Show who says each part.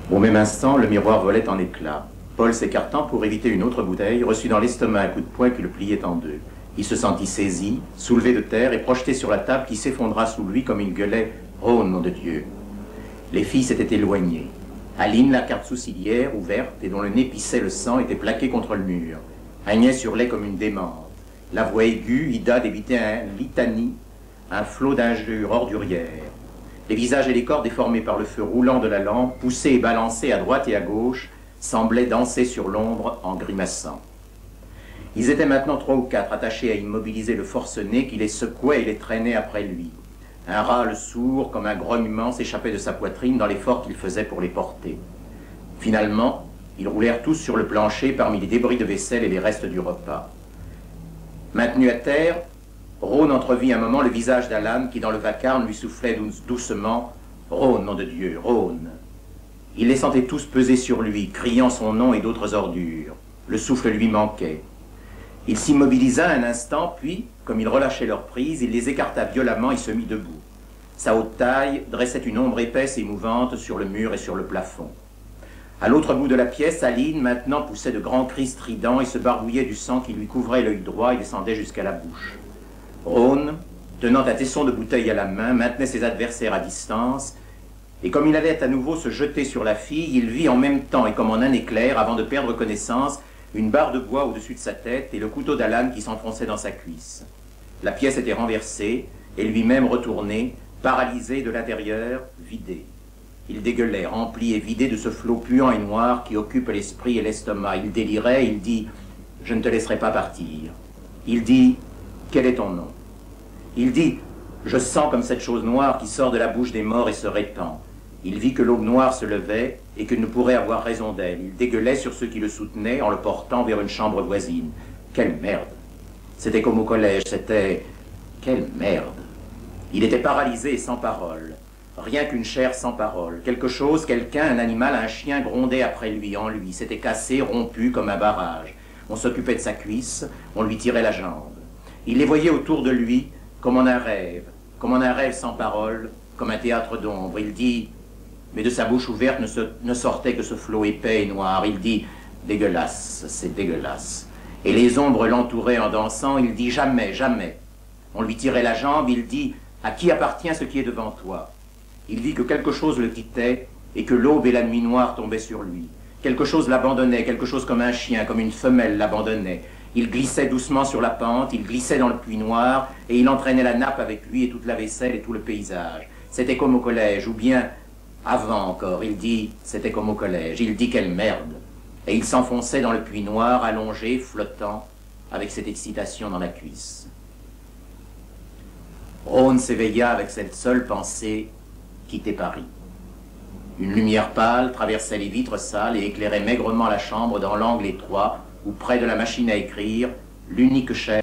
Speaker 1: Au même instant, le miroir volait en éclats. Paul, s'écartant pour éviter une autre bouteille, reçut dans l'estomac un coup de poing qui le pliait en deux. Il se sentit saisi, soulevé de terre et projeté sur la table qui s'effondra sous lui comme il gueulait « Oh, nom de Dieu !» Les filles s'étaient éloignées. Aline, la carte sourcilière, ouverte et dont le nez pissait le sang, était plaquée contre le mur. Agnès hurlait comme une démente. La voix aiguë, Ida débitait un litanie, un flot d'injures ordurières. Les visages et les corps déformés par le feu roulant de la lampe, poussés et balancés à droite et à gauche, semblaient danser sur l'ombre en grimaçant. Ils étaient maintenant 3 ou 4 attachés à immobiliser le forcené qui les secouait et les traînait après lui. Un râle sourd comme un grognement s'échappait de sa poitrine dans l'effort qu'il faisait pour les porter. Finalement, ils roulèrent tous sur le plancher parmi les débris de vaisselle et les restes du repas. Maintenu à terre, Rhône entrevit un moment le visage d'Alan qui, dans le vacarme, lui soufflait doucement « Rhône, nom de Dieu, Rhône !» Il les sentait tous peser sur lui, criant son nom et d'autres ordures. Le souffle lui manquait. Il s'immobilisa un instant, puis, comme il relâchait leur prise, il les écarta violemment et se mit debout. Sa haute taille dressait une ombre épaisse et mouvante sur le mur et sur le plafond. À l'autre bout de la pièce, Aline, maintenant, poussait de grands cris stridents et se barbouillait du sang qui lui couvrait l'œil droit et descendait jusqu'à la bouche. Rhône, tenant un tesson de bouteille à la main, maintenait ses adversaires à distance, et comme il allait à nouveau se jeter sur la fille, il vit en même temps et comme en un éclair, avant de perdre connaissance, une barre de bois au-dessus de sa tête et le couteau d'Alan qui s'enfonçait dans sa cuisse. La pièce était renversée et lui-même retourné, paralysé de l'intérieur, vidé. Il dégueulait, rempli et vidé de ce flot puant et noir qui occupe l'esprit et l'estomac. Il délirait, il dit « Je ne te laisserai pas partir ». Il dit « Quel est ton nom ?» Il dit « Je sens comme cette chose noire qui sort de la bouche des morts et se répand ». Il vit que l'aube noire se levait et qu'il ne pourrait avoir raison d'elle. Il dégueulait sur ceux qui le soutenaient en le portant vers une chambre voisine. Quelle merde! C'était comme au collège, c'était... Quelle merde! Il était paralysé et sans parole. Rien qu'une chair sans parole. Quelque chose, quelqu'un, un animal, un chien grondait après lui, en lui. C'était cassé, rompu comme un barrage. On s'occupait de sa cuisse, on lui tirait la jambe. Il les voyait autour de lui comme en un rêve sans parole, comme un théâtre d'ombre. Il dit... Mais de sa bouche ouverte ne sortait que ce flot épais et noir. Il dit « Dégueulasse, c'est dégueulasse ». Et les ombres l'entouraient en dansant. Il dit « Jamais, jamais ». On lui tirait la jambe. Il dit « À qui appartient ce qui est devant toi ?» Il dit que quelque chose le quittait et que l'aube et la nuit noire tombaient sur lui. Quelque chose l'abandonnait, quelque chose comme un chien, comme une femelle l'abandonnait. Il glissait doucement sur la pente, il glissait dans le puits noir et il entraînait la nappe avec lui et toute la vaisselle et tout le paysage. C'était comme au collège, ou bien... Avant encore, il dit, c'était comme au collège, il dit quelle merde. Et il s'enfonçait dans le puits noir, allongé, flottant, avec cette excitation dans la cuisse. Rhône s'éveilla avec cette seule pensée, quitter Paris. Une lumière pâle traversait les vitres sales et éclairait maigrement la chambre dans l'angle étroit où, près de la machine à écrire, l'unique chaise